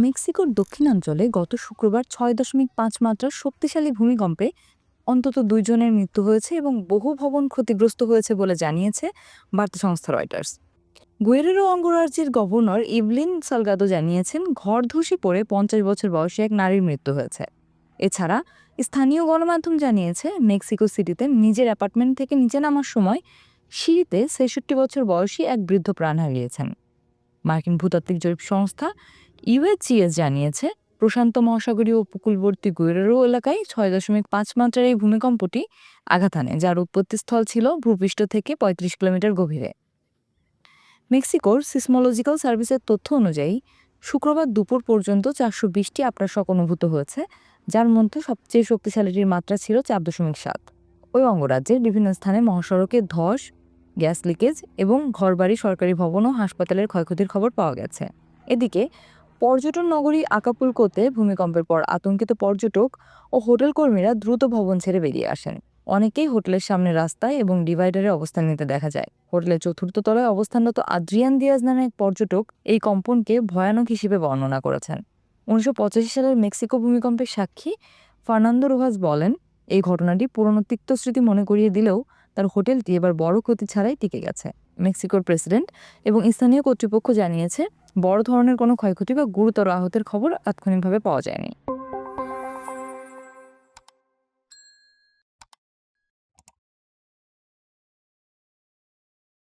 মেক্সিকোর দক্ষিণাঞ্চলে গত শুক্রবার 6.5 মাত্রার শক্তিশালী ভূমিকম্পে অন্তত 2 জনের মৃত্যু হয়েছে এবং বহু ভবন ক্ষতিগ্রস্ত হয়েছে বলে জানিয়েছে বার্তা সংস্থা রয়টার্স। গুয়েরেরো অঙ্গরাজ্যের গভর্নর ইভলিন সালগাদো জানিয়েছেন ঘর ধসে পড়ে 50 বছর বয়সী এক নারীর মৃত্যু হয়েছে। এছাড়া স্থানীয় গণমাধ্যম জানিয়েছে মেক্সিকো সিটিতে নিজের অ্যাপার্টমেন্ট থেকে নিচে নামার সময় সিঁড়িতে 66 বছর বয়সী এক বৃদ্ধ প্রাণ হারিয়েছেন। মার্কিন ভূতাত্ত্বিক জরিপ সংস্থা ইউএসজিএস জানিয়েছে প্রশান্ত মহাসাগরীয় উপকূলবর্তী গুয়েরেরো এলাকায় 6.5 মাত্রার এই ভূমিকম্পটি আঘাত হানে, যার উৎপত্তিস্থল ছিল ভূপৃষ্ঠ থেকে 35 কিলোমিটার গভীরে। মেক্সিকোর সিসমোলজিক্যাল সার্ভিসের তথ্য অনুযায়ী শুক্রবার দুপুর পর্যন্ত 420টি আপ্রাশক অনুভূত হয়েছে, যার মধ্যে সবচেয়ে শক্তিশালীটির মাত্রা ছিল 4.7। ওই অঙ্গরাজ্যের বিভিন্ন স্থানে মহাসড়কে ধস, গ্যাস লিকেজ এবং ঘরবাড়ি, সরকারি ভবন ও হাসপাতালের ক্ষয়ক্ষতির খবর পাওয়া গেছে। এদিকে পর্যটন নগরী আকাপুলকোতে ভূমিকম্পের পর আতঙ্কিত পর্যটক ও হোটেল কর্মীরা দ্রুত ভবন ছেড়ে বেরিয়ে আসেন। অনেকেই হোটেলের সামনে রাস্তায় এবং ডিভাইডারে অবস্থান নিতে দেখা যায়। হোটেলের চতুর্থ তলায় অবস্থানরত আদ্রিয়ান দিয়াজ নামে এক পর্যটক এই কম্পনকে ভয়ানক হিসেবে বর্ণনা করেছেন। 1985 সালের মেক্সিকো ভূমিকম্পের সাক্ষী ফার্নান্দো রোহাস বলেন, এই ঘটনাটি পুরনো তিক্ত স্মৃতি মনে করিয়ে দিলেও তার হোটেলটি এবার বড় ক্ষতি ছাড়াই টিকে গেছে। মেক্সিকোর প্রেসিডেন্ট এবং স্থানীয় কর্তৃপক্ষ জানিয়েছে বড় ধরনের কোনো ক্ষয়ক্ষতি বা গুরুতর আহতের খবর তাৎক্ষণিকভাবে পাওয়া যায়নি।